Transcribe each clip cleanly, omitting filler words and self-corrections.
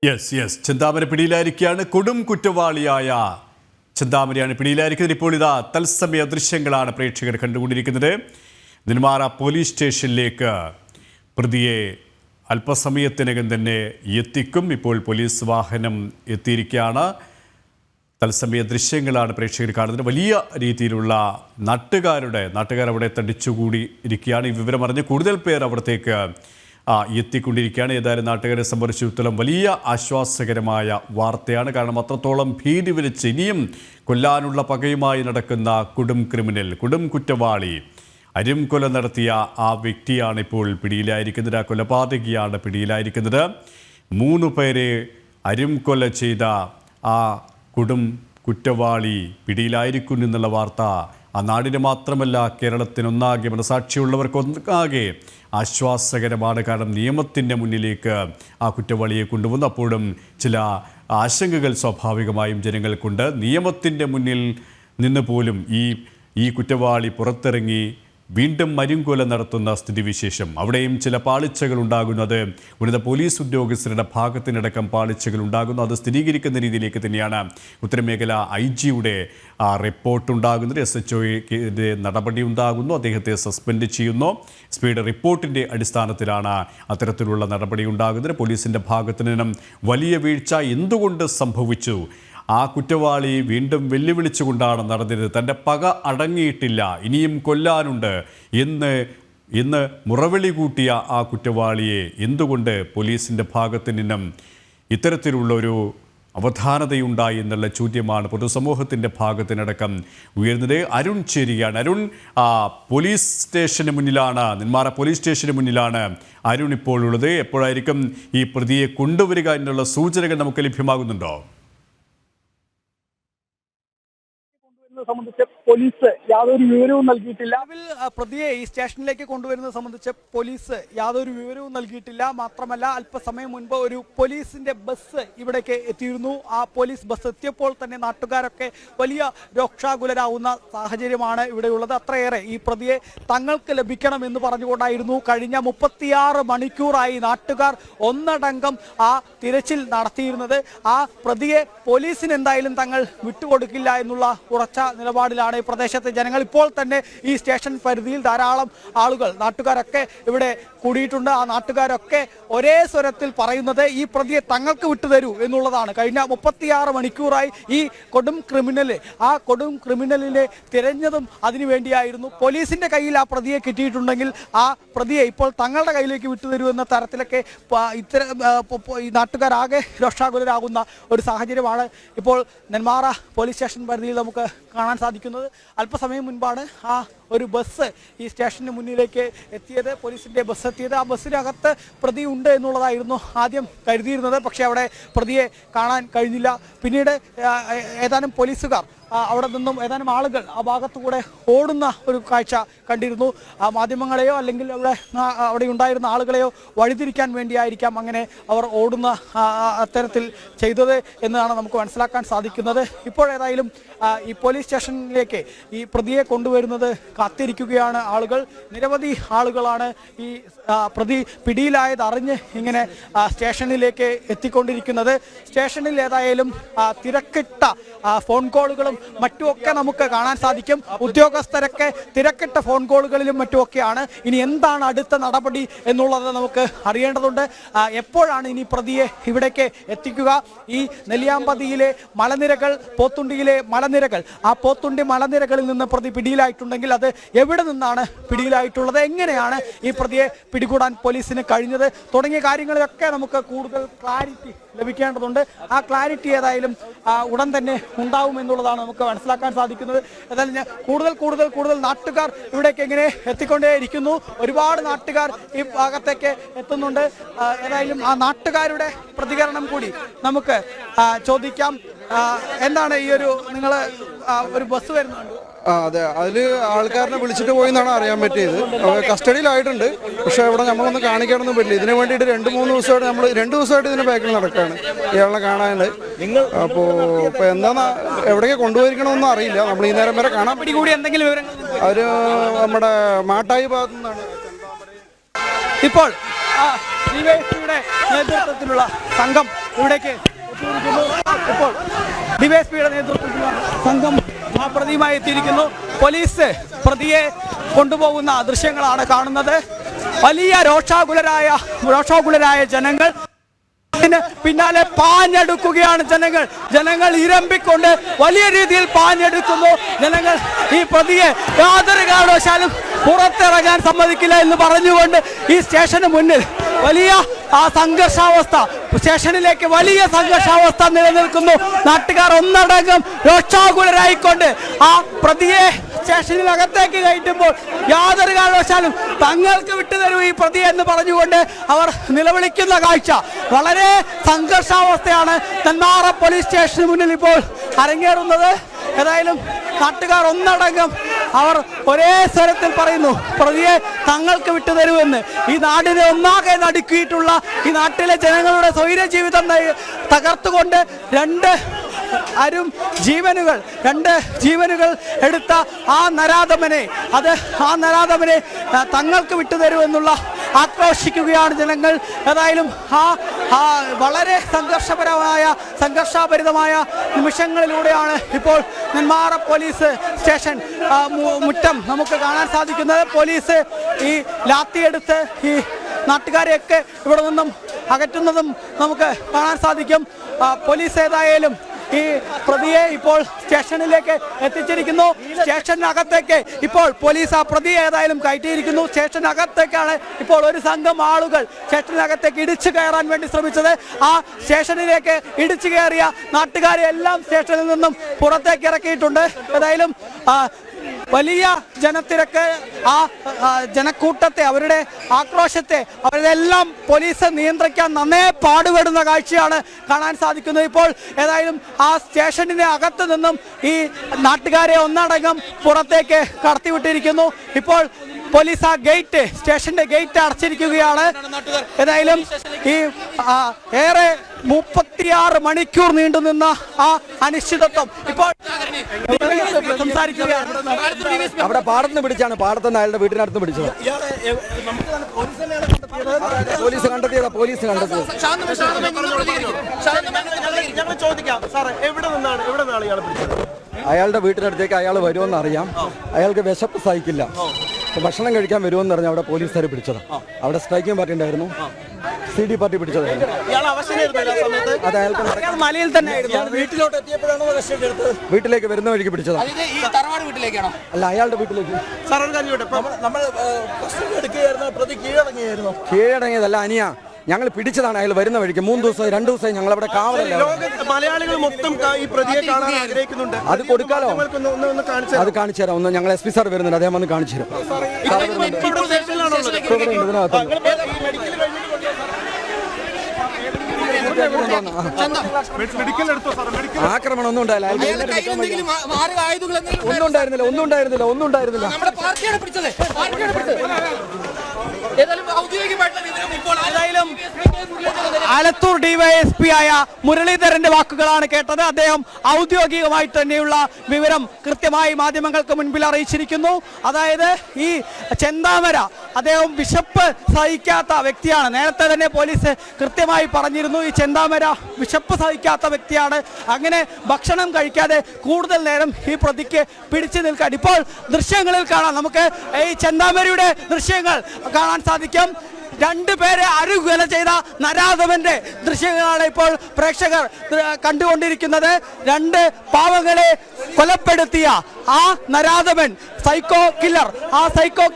ചിന്താമര പിടിയിലായിരിക്കുകയാണ്. കൊടും കുറ്റവാളിയായ ചിന്താമരയാണ് പിടിയിലായിരിക്കുന്നത്. ഇപ്പോൾ ഇതാ തത്സമയ ദൃശ്യങ്ങളാണ് പ്രേക്ഷകർ കണ്ടുകൊണ്ടിരിക്കുന്നത്. നെന്മാറ പോലീസ് സ്റ്റേഷനിലേക്ക് പ്രതിയെ അല്പസമയത്തിനകം തന്നെ എത്തിക്കും. ഇപ്പോൾ പോലീസ് വാഹനം എത്തിയിരിക്കുകയാണ്. തത്സമയ ദൃശ്യങ്ങളാണ് പ്രേക്ഷകർ കാണുന്നത്. വലിയ രീതിയിലുള്ള നാട്ടുകാർ അവിടെ തടിച്ചുകൂടി ഇരിക്കുകയാണ്. ഈ വിവരം അറിഞ്ഞ് കൂടുതൽ പേർ അവിടത്തേക്ക് എത്തിക്കൊണ്ടിരിക്കുകയാണ്. ഏതായാലും നാട്ടുകാരെ സംബന്ധിച്ചിടത്തോളം വലിയ ആശ്വാസകരമായ വാർത്തയാണ്. കാരണം അത്രത്തോളം ഭീതി വിളിച്ച് ഇനിയും കൊല്ലാനുള്ള പകയുമായി നടക്കുന്ന കൊടും കുറ്റവാളി അരിംകൊല നടത്തിയ ആ വ്യക്തിയാണ് ഇപ്പോൾ പിടിയിലായിരിക്കുന്നത്. ആ കൊലപാതകിയാണ് പിടിയിലായിരിക്കുന്നത്. 3 പേരെ അരിംകൊല ചെയ്ത ആ കുറ്റവാളി പിടിയിലായിരിക്കുന്നു എന്നുള്ള വാർത്ത ആ നാടിന് മാത്രമല്ല കേരളത്തിനൊന്നാകെ, മനസാക്ഷിയുള്ളവർക്കൊന്നാകെ ആശ്വാസകരമാണ്. കാരണം നിയമത്തിൻ്റെ മുന്നിലേക്ക് ആ കുറ്റവാളിയെ കൊണ്ടുവന്നു. അപ്പോഴും ചില ആശങ്കകൾ സ്വാഭാവികമായും ജനങ്ങൾക്കുണ്ട്. നിയമത്തിൻ്റെ മുന്നിൽ നിന്ന് പോലും ഈ കുറ്റവാളി പുറത്തിറങ്ങി വീണ്ടും മരുംകൊല നടത്തുന്ന സ്ഥിതിവിശേഷം, അവിടെയും ചില പാളിച്ചകൾ ഉണ്ടാകുന്നത് ഉന്നത പോലീസ് ഉദ്യോഗസ്ഥരുടെ ഭാഗത്തിനടക്കം പാളിച്ചകൾ ഉണ്ടാകുന്നു. അത് സ്ഥിരീകരിക്കുന്ന രീതിയിലേക്ക് തന്നെയാണ് ഉത്തരമേഖല IG-യുടെ റിപ്പോർട്ടുണ്ടാകുന്നത്. SHOയുടെ നടപടി ഉണ്ടാകുന്നു. അദ്ദേഹത്തെ സസ്പെൻഡ് ചെയ്യുന്നു. SP-യുടെ റിപ്പോർട്ടിൻ്റെ അടിസ്ഥാനത്തിലാണ് അത്തരത്തിലുള്ള നടപടി ഉണ്ടാകുന്നത്. പോലീസിൻ്റെ ഭാഗത്തു നിന്നും വലിയ വീഴ്ച എന്തുകൊണ്ട് സംഭവിച്ചു? ആ കുറ്റവാളി വീണ്ടും വെല്ലുവിളിച്ചുകൊണ്ടാണ് നടന്നത്. തൻ്റെ പക അടങ്ങിയിട്ടില്ല, ഇനിയും കൊല്ലാനുണ്ട് എന്ന് മുറവിളി കൂട്ടിയ ആ കുറ്റവാളിയെ എന്തുകൊണ്ട് പോലീസിൻ്റെ ഭാഗത്തു നിന്നും ഇത്തരത്തിലുള്ളൊരു അവധാനതയുണ്ടായി എന്നുള്ള ചോദ്യമാണ് പൊതുസമൂഹത്തിൻ്റെ ഭാഗത്തിനടക്കം ഉയർന്നത്. അരുൺ ചേരുകയാണ്. അരുൺ, പോലീസ് സ്റ്റേഷന് മുന്നിലാണ്, നെന്മാറ പോലീസ് സ്റ്റേഷന് മുന്നിലാണ് അരുൺ ഇപ്പോൾ ഉള്ളത്. എപ്പോഴായിരിക്കും ഈ പ്രതിയെ കൊണ്ടുവരിക എന്നുള്ള സൂചനകൾ നമുക്ക് ലഭ്യമാകുന്നുണ്ടോ? സംബന്ധിച്ച് പോലീസ് യാതൊരു വിവരവും നൽകിയിട്ടില്ല. പ്രതിയെ ഈ സ്റ്റേഷനിലേക്ക് കൊണ്ടുവരുന്നത് സംബന്ധിച്ച് പോലീസ് യാതൊരു വിവരവും നൽകിയിട്ടില്ല. മാത്രമല്ല, അല്പസമയം മുൻപ് ഒരു പോലീസിന്റെ ബസ് ഇവിടേക്ക് എത്തിയിരുന്നു. ആ പോലീസ് ബസ് എത്തിയപ്പോൾ തന്നെ നാട്ടുകാരൊക്കെ വലിയ രോക്ഷാകുലരാകുന്ന സാഹചര്യമാണ് ഇവിടെയുള്ളത്. അത്രയേറെ ഈ പ്രതിയെ തങ്ങൾക്ക് ലഭിക്കണമെന്ന് പറഞ്ഞുകൊണ്ടായിരുന്നു കഴിഞ്ഞ 36 മണിക്കൂറായി നാട്ടുകാർ ഒന്നടങ്കം ആ തിരച്ചിൽ നടത്തിയിരുന്നത്. ആ പ്രതിയെ പോലീസിന് എന്തായാലും തങ്ങൾ വിട്ടുകൊടുക്കില്ല എന്നുള്ള ഉറച്ച നിലപാടിലാണ് ഈ പ്രദേശത്തെ ജനങ്ങൾ. ഇപ്പോൾ തന്നെ ഈ സ്റ്റേഷൻ പരിധിയിൽ ധാരാളം ആളുകൾ, നാട്ടുകാരൊക്കെ ഇവിടെ കൂടിയിട്ടുണ്ട്. ആ നാട്ടുകാരൊക്കെ ഒരേ സ്വരത്തിൽ പറയുന്നത് ഈ പ്രതിയെ തങ്ങൾക്ക് വിട്ടുതരൂ എന്നുള്ളതാണ്. കഴിഞ്ഞ 36 മണിക്കൂറായി ഈ കൊടും ക്രിമിനലിനെ തിരഞ്ഞതും അതിനുവേണ്ടിയായിരുന്നു. പോലീസിന്റെ കയ്യിൽ ആ പ്രതിയെ കിട്ടിയിട്ടുണ്ടെങ്കിൽ ആ പ്രതിയെ ഇപ്പോൾ തങ്ങളുടെ കയ്യിലേക്ക് വിട്ടുതരൂ എന്ന തരത്തിലൊക്കെ ഈ നാട്ടുകാരാകെ രോഷാകുലരാകുന്ന ഒരു സാഹചര്യമാണ് ഇപ്പോൾ നെന്മാറ പോലീസ് സ്റ്റേഷൻ പരിധിയിൽ നമുക്ക് കാണാൻ സാധിക്കുന്നത്. അല്പസമയം മുൻപാണ് ആ ഒരു ബസ് ഈ സ്റ്റേഷന് മുന്നിലേക്ക് എത്തിയത്, പോലീസിൻ്റെ ബസ് എത്തിയത്. ആ ബസ്സിനകത്ത് പ്രതി ഉണ്ട് എന്നുള്ളതായിരുന്നു ആദ്യം കരുതിയിരുന്നത്. പക്ഷേ അവിടെ പ്രതിയെ കാണാൻ കഴിഞ്ഞില്ല. പിന്നീട് ഏതാനും പോലീസുകാർ അവിടെ നിന്നും ഏതാനും ആളുകൾ ആ ഭാഗത്തുകൂടെ ഓടുന്ന ഒരു കാഴ്ച കണ്ടിരുന്നു. മാധ്യമങ്ങളെയോ അല്ലെങ്കിൽ അവിടെ ഉണ്ടായിരുന്ന ആളുകളെയോ വഴിതിരിക്കാൻ വേണ്ടിയായിരിക്കാം അങ്ങനെ അവർ ഓടുന്ന അത്തരത്തിൽ ചെയ്തത് എന്നാണ് നമുക്ക് മനസ്സിലാക്കാൻ സാധിക്കുന്നത്. ഇപ്പോഴേതായാലും ഈ പോലീസ് സ്റ്റേഷനിലേക്ക് ഈ പ്രതിയെ കൊണ്ടുവരുന്നത് കാത്തിരിക്കുകയാണ് ആളുകൾ. നിരവധി ആളുകളാണ് ഈ പ്രതി പിടിയിലായത് അറിഞ്ഞ് ഇങ്ങനെ സ്റ്റേഷനിലേക്ക് എത്തിക്കൊണ്ടിരിക്കുന്നത്. സ്റ്റേഷനിൽ ഏതായാലും തിരക്കിട്ട ഫോൺ കോളുകളും മറ്റുമൊക്കെ നമുക്ക് കാണാൻ സാധിക്കും. ഉദ്യോഗസ്ഥരൊക്കെ തിരക്കിട്ട ഫോൺ കോളുകളിലും മറ്റുമൊക്കെയാണ്. ഇനി എന്താണ് അടുത്ത നടപടി എന്നുള്ളത് നമുക്ക് അറിയേണ്ടതുണ്ട്. എപ്പോഴാണ് ഇനി പ്രതിയെ ഇവിടേക്ക് എത്തിക്കുക? ഈ നെല്ലിയാമ്പതിയിലെ മലനിരകൾ, പോത്തുണ്ടിയിലെ മലനിരകൾ, ആ പോത്തുണ്ടി മലനിരകളിൽ നിന്ന് പ്രതി പിടിയിലായിട്ടുണ്ടെങ്കിൽ അത് എവിടെ നിന്നാണ് പിടിയിലായിട്ടുള്ളത്, എങ്ങനെയാണ് ഈ പ്രതിയെ പിടികൂടാൻ പോലീസിന് കഴിഞ്ഞത് തുടങ്ങിയ കാര്യങ്ങളിലൊക്കെ നമുക്ക് കൂടുതൽ ക്ലാരിറ്റി ലഭിക്കേണ്ടതുണ്ട്. ആ ക്ലാരിറ്റി ഏതായാലും ഉടൻ തന്നെ ഉണ്ടാവുമെന്നുള്ളതാണ് നമുക്ക് മനസ്സിലാക്കാൻ സാധിക്കുന്നത്. ഏതായാലും കൂടുതൽ നാട്ടുകാർ ഇവിടേക്ക് എങ്ങനെ എത്തിക്കൊണ്ടേയിരിക്കുന്നു. ഒരുപാട് നാട്ടുകാർ ഈ ഭാഗത്തേക്ക് എത്തുന്നുണ്ട്. ഏതായാലും ആ നാട്ടുകാരുടെ പ്രതികരണം കൂടി നമുക്ക് ചോദിക്കാം. എന്താണ് ഈ നിങ്ങൾ ഒരു ബസ് വരുന്നുണ്ട്? അതെ, അതിൽ ആൾക്കാരനെ വിളിച്ചിട്ട് പോയി എന്നാണ് അറിയാൻ പറ്റിയത്. കസ്റ്റഡിയിലായിട്ടുണ്ട്. പക്ഷേ ഇവിടെ നമ്മളൊന്നും കാണിക്കാനൊന്നും പറ്റില്ല. ഇതിനു വേണ്ടിയിട്ട് 2-3 ദിവസമായിട്ട് നമ്മൾ 2 ദിവസമായിട്ട് ഇതിൻ്റെ ബാക്കിൽ നടക്കുകയാണ് ഇയാളെ കാണാൻ. അപ്പോൾ എന്താ എവിടേക്ക് കൊണ്ടുപോയിരിക്കണമെന്നൊന്നും അറിയില്ല. നമ്മൾ ഈ നേരം വരെ കാണാൻ കൂടി എന്തെങ്കിലും വിവരങ്ങൾ അവർ നമ്മുടെ മാട്ടായി ഭാഗത്തു നിന്നാണ്. ഇപ്പോൾ DYSPയുടെ നേതൃത്വത്തിലുള്ള സംഘം ഇവിടേക്ക് എത്തിയിരിക്കുന്നു. ഇപ്പോൾ ഡിവൈഎസ്പിയുടെ നേതൃത്വത്തിലുള്ള സംഘം ആ പ്രതിയുമായി എത്തിയിരിക്കുന്നു. പോലീസ് പ്രതിയെ കൊണ്ടുപോകുന്ന ദൃശ്യങ്ങളാണ് കാണുന്നത്. വലിയ രോഷാകുലരായ ജനങ്ങൾ പിന്നാലെ പാഞ്ഞെടുക്കുകയാണ്. ജനങ്ങൾ ഇരമ്പിക്കൊണ്ട് വലിയ രീതിയിൽ പാഞ്ഞെടുക്കുന്നു. ജനങ്ങൾ ഈ പ്രതിയെ യാതൊരു കാരണവശാലും പുറത്തിറങ്ങാൻ സമ്മതിക്കില്ല എന്ന് പറഞ്ഞുകൊണ്ട് ഈ സ്റ്റേഷന് മുന്നിൽ വലിയ സംഘർഷാവസ്ഥ, സ്റ്റേഷനിലേക്ക് വലിയ സംഘർഷാവസ്ഥ നിലനിൽക്കുന്നു. നാട്ടുകാർ ഒന്നടങ്കം രോഷാകുലരായിക്കൊണ്ട് ആ പ്രതിയെ സ്റ്റേഷനിലകത്തേക്ക് കയറ്റുമ്പോൾ യാതൊരു കാരണവശാലും തങ്ങൾക്ക് വിട്ടുതരൂ ഈ പ്രതി എന്ന് പറഞ്ഞുകൊണ്ട് അവർ നിലവിളിക്കുന്ന കാഴ്ച. വളരെ സംഘർഷാവസ്ഥയാണ് നെന്മാറ പോലീസ് സ്റ്റേഷന് മുന്നിൽ ഇപ്പോൾ അരങ്ങേറുന്നത്. ഏതായാലും നാട്ടുകാർ ഒന്നടങ്കം അവർ ഒരേ സ്വരത്തിൽ പറയുന്നു, പ്രതിയെ തങ്ങൾക്ക് വിട്ടുതരുമെന്ന്. ഈ നാടിനെ ഒന്നാകെ നടുക്കിയിട്ടുള്ള ഈ നാട്ടിലെ ജനങ്ങളുടെ സ്വൈര ജീവിതം തകർത്തുകൊണ്ട് രണ്ട് ജീവനുകൾ എടുത്ത ആ നരാധമനെ തങ്ങൾക്ക് വിട്ടുതരുമെന്നുള്ള ആക്രോശിക്കുകയാണ് ജനങ്ങൾ. ഏതായാലും വളരെ സംഘർഷഭരിതമായ നിമിഷങ്ങളിലൂടെയാണ് ഇപ്പോൾ നെന്മാറ പോലീസ് സ്റ്റേഷൻ മുറ്റം നമുക്ക് കാണാൻ സാധിക്കുന്നത്. പോലീസ് ഈ ലാത്തിയെടുത്ത് ഈ നാട്ടുകാരെയൊക്കെ ഇവിടെ നിന്നും അകറ്റുന്നതും നമുക്ക് കാണാൻ സാധിക്കും. പോലീസ് ഏതായാലും ഈ പ്രതിയെ ഇപ്പോൾ സ്റ്റേഷനിലേക്ക് എത്തിച്ചിരിക്കുന്നു. സ്റ്റേഷനകത്തേക്ക് ഇപ്പോൾ പോലീസ് ആ പ്രതിയെ ഏതായാലും കയറ്റിയിരിക്കുന്നു. സ്റ്റേഷനകത്തേക്കാണ് ഇപ്പോൾ ഒരു സംഘം ആളുകൾ സ്റ്റേഷനകത്തേക്ക് ഇടിച്ചു കയറാൻ വേണ്ടി ശ്രമിച്ചത്. ആ സ്റ്റേഷനിലേക്ക് ഇടിച്ചു കയറിയ നാട്ടുകാരെ എല്ലാം സ്റ്റേഷനിൽ നിന്നും പുറത്തേക്ക് ഇറക്കിയിട്ടുണ്ട്. ഏതായാലും വലിയ ജനത്തിരക്ക്, ആ ജനക്കൂട്ടത്തെ, അവരുടെ ആക്രോശത്തെ അവരെല്ലാം പോലീസ് നിയന്ത്രിക്കാൻ നന്നേ പാടുപെടുന്ന കാഴ്ചയാണ് കാണാൻ സാധിക്കുന്നത്. ഇപ്പോൾ ഏതായാലും ആ സ്റ്റേഷനിന് അകത്ത് നിന്നും ഈ നാട്ടുകാരെ ഒന്നടങ്കം പുറത്തേക്ക് കടത്തിവിട്ടിരിക്കുന്നു. ഇപ്പോൾ പോലീസ് ആ സ്റ്റേഷന്റെ ഗേറ്റ് അടച്ചിരിക്കുകയാണ്. ഏതായാലും ഈ ഏറെ 36 മണിക്കൂർ നീണ്ടുനിന്ന ആ അനിശ്ചിതത്വം ഇപ്പോൾ സംസാരിക്കുകയാണ്. അവിടെ പാടത്തുനിന്ന് പിടിച്ചാണ്, പാടത്തുനിന്ന് അയാളുടെ വീട്ടിനടുത്ത് പിടിച്ചത്. പോലീസ് കണ്ടെത്തിയത്. അയാളുടെ വീട്ടിനടുത്തേക്ക് അയാൾ വരുമെന്ന് അറിയാം. അയാൾക്ക് വിശപ്പ് സഹിക്കില്ല, ഭക്ഷണം കഴിക്കാൻ വരുമെന്ന് പറഞ്ഞാൽ അവിടെ പോലീസുകാർ പിടിച്ചത്. അവിടെ സ്ട്രൈക്കിംഗ് പാർട്ടി ഉണ്ടായിരുന്നു, CD പാർട്ടി പിടിച്ചതായിരുന്നു. അത് അയാൾക്ക് മലയിൽ തന്നെ വീട്ടിലേക്ക് വരുന്ന വഴിക്ക് പിടിച്ചതാണ്. അല്ല, അയാളുടെ വീട്ടിലേക്ക് കീഴടങ്ങിയതല്ല അനിയ, ഞങ്ങൾ പിടിച്ചതാണ്. അയാൾ വരുന്ന വഴിക്ക് 3 ദിവസം 2 ദിവസം ഞങ്ങൾ അവിടെ കാവലല്ല. മലയാളികൾ മൊത്തം ഈ പ്രതിയെ കാണാൻ ആഗ്രഹിക്കുന്നുണ്ട്. അത് കൊടുക്കാലോ, അത് കാണിച്ചു തരാം. ഒന്ന് ഞങ്ങൾ SP സാർ വരുന്നുണ്ട്, അദ്ദേഹം വന്ന് കാണിച്ചു തരും. ആക്രമണം ഒന്നും ഉണ്ടായില്ല. ഒന്നും ഉണ്ടായിരുന്നില്ല. ഏതായാലും ആലത്തൂർ ഡിവൈഎസ്പി ആയ മുരളീധരന്റെ വാക്കുകളാണ് കേട്ടത്. അദ്ദേഹം ഔദ്യോഗികമായി തന്നെയുള്ള വിവരം കൃത്യമായി മാധ്യമങ്ങൾക്ക് മുൻപിൽ അറിയിച്ചിരിക്കുന്നു. അതായത് ഈ ചെന്താമര അദ്ദേഹം വിശപ്പ് സഹിക്കാത്ത വ്യക്തിയാണ്. നേരത്തെ തന്നെ പോലീസ് കൃത്യമായി പറഞ്ഞിരുന്നു, ഈ ചെന്താമര വിശപ്പ് സഹിക്കാത്ത വ്യക്തിയാണ്. അങ്ങനെ ഭക്ഷണം കഴിക്കാതെ കൂടുതൽ നേരം ഈ പ്രതിക്ക് പിടിച്ചു നിൽക്കാൻ ഇപ്പോൾ ദൃശ്യങ്ങളിൽ കാണാം. നമുക്ക് ഈ ചെന്താമരയുടെ ദൃശ്യങ്ങൾ കാണാൻ സാധിക്കും. 2 പേരെ അരുകൊല ചെയ്ത നരാധമന്റെ ദൃശ്യങ്ങളാണ് ഇപ്പോൾ പ്രേക്ഷകർ കണ്ടുകൊണ്ടിരിക്കുന്നത്. 2 പാവങ്ങളെ കൊലപ്പെടുത്തിയ ആ നരാധമൻ, സൈക്കോ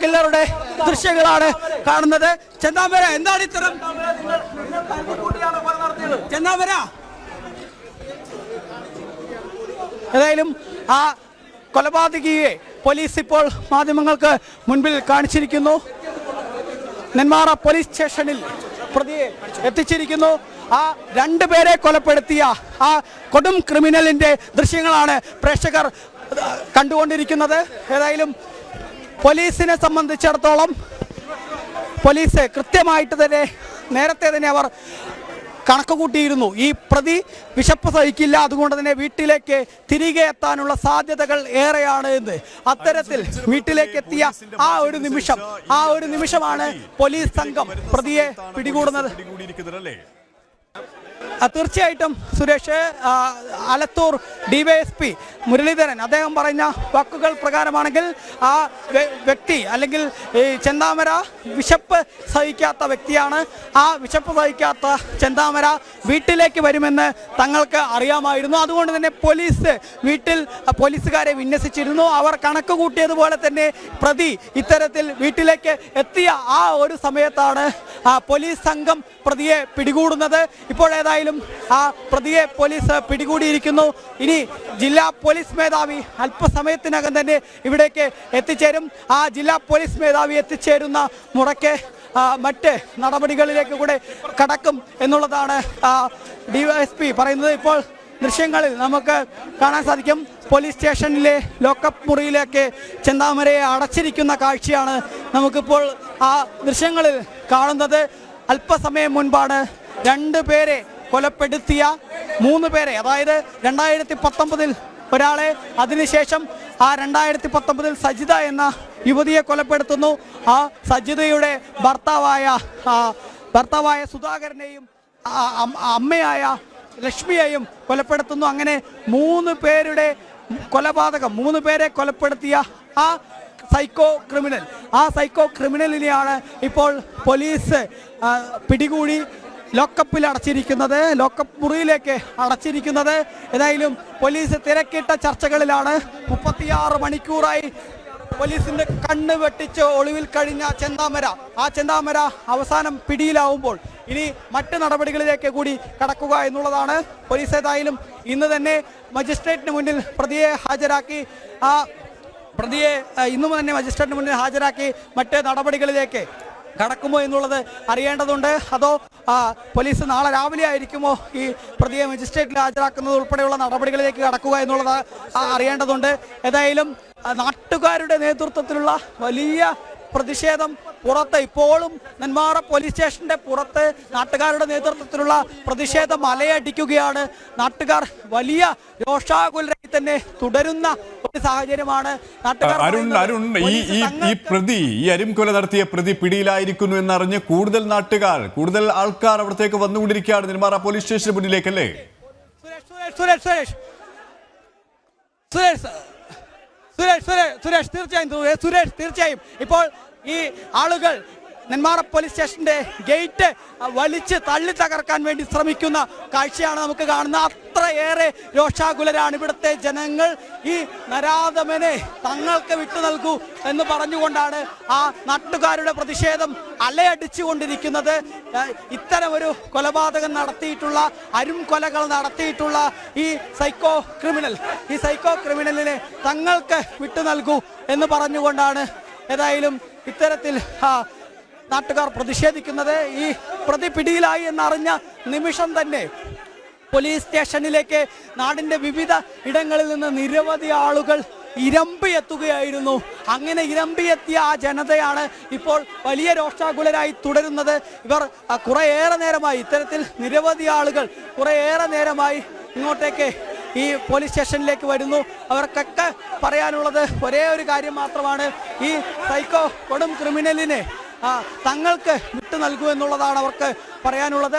കില്ലറുടെ ദൃശ്യങ്ങളാണ് കാണുന്നത്. ചെന്താമര, എന്താണ് ഇത്തരം ചെന്താമര? ഏതായാലും ആ കൊലപാതകിയെ പോലീസ് ഇപ്പോൾ മാധ്യമങ്ങൾക്ക് മുൻപിൽ കാണിച്ചിരിക്കുന്നു. നെന്മാറ പോലീസ് സ്റ്റേഷനിൽ പ്രതിയെ എത്തിച്ചിരിക്കുന്നു. ആ 2 പേരെ കൊലപ്പെടുത്തിയ ആ കൊടും ക്രിമിനലിന്റെ ദൃശ്യങ്ങളാണ് പ്രേക്ഷകർ കണ്ടുകൊണ്ടിരിക്കുന്നത്. ഏതായാലും പോലീസിനെ സംബന്ധിച്ചിടത്തോളം പോലീസ് കൃത്യമായിട്ട് തന്നെ നേരത്തെ തന്നെ അവർ കണക്ക് കൂട്ടിയിരുന്നു. ഈ പ്രതി വിശപ്പ് സഹിക്കില്ല, അതുകൊണ്ട് തന്നെ വീട്ടിലേക്ക് തിരികെ എത്താനുള്ള സാധ്യതകൾ ഏറെയാണ് എന്ന്. അത്തരത്തിൽ വീട്ടിലേക്ക് എത്തിയ ആ ഒരു നിമിഷമാണ് പോലീസ് സംഘം പ്രതിയെ പിടികൂടുന്നത്. തീർച്ചയായിട്ടും സുരേഷ്, ആലത്തൂർ ഡിവൈഎസ്പി മുരളീധരൻ അദ്ദേഹം പറഞ്ഞ വാക്കുകൾ പ്രകാരമാണെങ്കിൽ ആ വ്യക്തി അല്ലെങ്കിൽ ഈ ചെന്താമര വിശപ്പ് സഹിക്കാത്ത വ്യക്തിയാണ്. ആ വിശപ്പ് സഹിക്കാത്ത ചെന്താമര വീട്ടിലേക്ക് വരുമെന്ന് തങ്ങൾക്ക് അറിയാമായിരുന്നു. അതുകൊണ്ട് തന്നെ പോലീസുകാരെ വിന്യസിച്ചിരുന്നു. അവർ കണക്ക് കൂട്ടിയതുപോലെ തന്നെ പ്രതി ഇത്തരത്തിൽ വീട്ടിലേക്ക് എത്തിയ ആ ഒരു സമയത്താണ് പോലീസ് സംഘം പ്രതിയെ പിടികൂടുന്നത്. ഇപ്പോൾ ഏതായാലും ആ പ്രതിയെ പോലീസ് പിടികൂടിയിരിക്കുന്നു. ഇനി ജില്ലാ പോലീസ് മേധാവി അല്പസമയത്തിനകം തന്നെ ഇവിടേക്ക് എത്തിച്ചേരും. ആ ജില്ലാ പോലീസ് മേധാവി എത്തിച്ചേരുന്ന മുറയ്ക്ക് മറ്റ് നടപടികളിലേക്ക് കൂടെ കടക്കും എന്നുള്ളതാണ് ഡിവൈഎസ്പി പറയുന്നത്. ഇപ്പോൾ ദൃശ്യങ്ങളിൽ നമുക്ക് കാണാൻ സാധിക്കും പോലീസ് സ്റ്റേഷനിലെ ലോക്കപ്പ് മുറിയിലേക്ക് ചെന്താമരയെ അടച്ചിരിക്കുന്ന കാഴ്ചയാണ് നമുക്കിപ്പോൾ ആ ദൃശ്യങ്ങളിൽ കാണുന്നത്. അല്പസമയം മുൻപാണ് 2 പേരെ കൊലപ്പെടുത്തിയ 3 പേരെ, അതായത് 2019 ഒരാളെ, അതിനുശേഷം ആ 2019 സജിത എന്ന യുവതിയെ കൊലപ്പെടുത്തുന്നു. ആ സജിതയുടെ ഭർത്താവായ സുധാകരനെയും അമ്മയായ ലക്ഷ്മിയെയും കൊലപ്പെടുത്തുന്നു. അങ്ങനെ 3 പേരുടെ കൊലപാതകം, 3 പേരെ കൊലപ്പെടുത്തിയ ആ സൈക്കോ ക്രിമിനലിനെയാണ് ഇപ്പോൾ പോലീസ് പിടികൂടി ലോക്കപ്പിൽ അടച്ചിരിക്കുന്നത്, ലോക്കപ്പ് മുറിയിലേക്ക് അടച്ചിരിക്കുന്നത്. ഏതായാലും പോലീസ് തിരക്കിട്ട ചർച്ചകളിലാണ്. 36 മണിക്കൂറായി പോലീസിന്റെ കണ്ണ് വെട്ടിച്ച് ഒളിവിൽ കഴിഞ്ഞ ആ ചെന്താമര അവസാനം പിടിയിലാവുമ്പോൾ ഇനി മറ്റ് നടപടികളിലേക്ക് കൂടി കടക്കുക എന്നുള്ളതാണ്. പോലീസ് ഏതായാലും ഇന്ന് തന്നെ മജിസ്ട്രേറ്റിന് മുന്നിൽ പ്രതിയെ ഹാജരാക്കി. മറ്റ് നടപടികളിലേക്ക് കടക്കുമോ എന്നുള്ളത് അറിയേണ്ടതുണ്ട്. അതോ പോലീസ് നാളെ രാവിലെ ആയിരിക്കുമോ ഈ പ്രതിയെ മജിസ്ട്രേറ്റിൽ ഹാജരാക്കുന്നത് ഉൾപ്പെടെയുള്ള നടപടികളിലേക്ക് കടക്കുക എന്നുള്ളത് അറിയേണ്ടതുണ്ട്. ഏതായാലും നാട്ടുകാരുടെ നേതൃത്വത്തിലുള്ള വലിയ പ്രതിഷേധം പുറത്ത്, ഇപ്പോഴും നെന്മാറ പോലീസ് സ്റ്റേഷന്റെ പുറത്ത് നാട്ടുകാരുടെ നേതൃത്വത്തിലുള്ള പ്രതിഷേധം അലയടിക്കുകയാണ്. നാട്ടുകാർ വലിയ രോഷാകുലരായി തന്നെ തുടരുന്ന ഒരു സാഹചര്യമാണ്. ഈ പ്രതി, ഈ അരിംകൊല നടത്തിയ പ്രതി പിടിയിലായിരിക്കുന്നു എന്നറിഞ്ഞ് കൂടുതൽ ആൾക്കാർ അവിടത്തേക്ക് വന്നുകൊണ്ടിരിക്കുകയാണ് നെന്മാറ പോലീസ് സ്റ്റേഷന് മുന്നിലേക്കല്ലേ? സുരേഷ് തീർച്ചയായും ഇപ്പോൾ ഈ ആളുകൾ നെന്മാറ പോലീസ് സ്റ്റേഷന്റെ ഗേറ്റ് വലിച്ച് തള്ളി തകർക്കാൻ വേണ്ടി ശ്രമിക്കുന്ന കാഴ്ചയാണ് നമുക്ക് കാണുന്നത്. അത്രയേറെ രോഷാകുലരാണ് ഇവിടുത്തെ ജനങ്ങൾ. ഈ നരാധമനെ തങ്ങൾക്ക് വിട്ടു നൽകൂ എന്ന് പറഞ്ഞുകൊണ്ടാണ് ആ നാട്ടുകാരുടെ പ്രതിഷേധം അലയടിച്ചുകൊണ്ടിരിക്കുന്നത്. ഇത്തരമൊരു കൊലപാതകം നടത്തിയിട്ടുള്ള, കൊലകൾ നടത്തിയിട്ടുള്ള ഈ സൈക്കോ ക്രിമിനലിനെ തങ്ങൾക്ക് വിട്ടു നൽകൂ എന്ന് പറഞ്ഞുകൊണ്ടാണ് ഏതായാലും ഇത്തരത്തിൽ നാട്ടുകാർ പ്രതിഷേധിക്കുന്നത്. ഈ പ്രതി പിടിയിലായി എന്നറിഞ്ഞ നിമിഷം തന്നെ പോലീസ് സ്റ്റേഷനിലേക്ക് നാടിൻ്റെ വിവിധ ഇടങ്ങളിൽ നിന്ന് നിരവധി ആളുകൾ ഇരമ്പിയെത്തുകയായിരുന്നു. അങ്ങനെ ഇരമ്പിയെത്തിയ ആ ജനതയാണ് ഇപ്പോൾ വലിയ രോഷാകുലരായി തുടരുന്നത്. ഇവർ കുറേയേറെ നേരമായി, ഇത്തരത്തിൽ നിരവധി ആളുകൾ കുറേയേറെ നേരമായി ഇങ്ങോട്ടേക്ക് ഈ പോലീസ് സ്റ്റേഷനിലേക്ക് വരുന്നു. അവർക്കൊക്കെ പറയാനുള്ളത് ഒരേ ഒരു കാര്യം മാത്രമാണ്, ഈ സൈക്കോ കൊടും ക്രിമിനലിനെ തങ്ങൾക്ക് വിട്ടു നൽകൂ എന്നുള്ളതാണ് അവർക്ക് പറയാനുള്ളത്.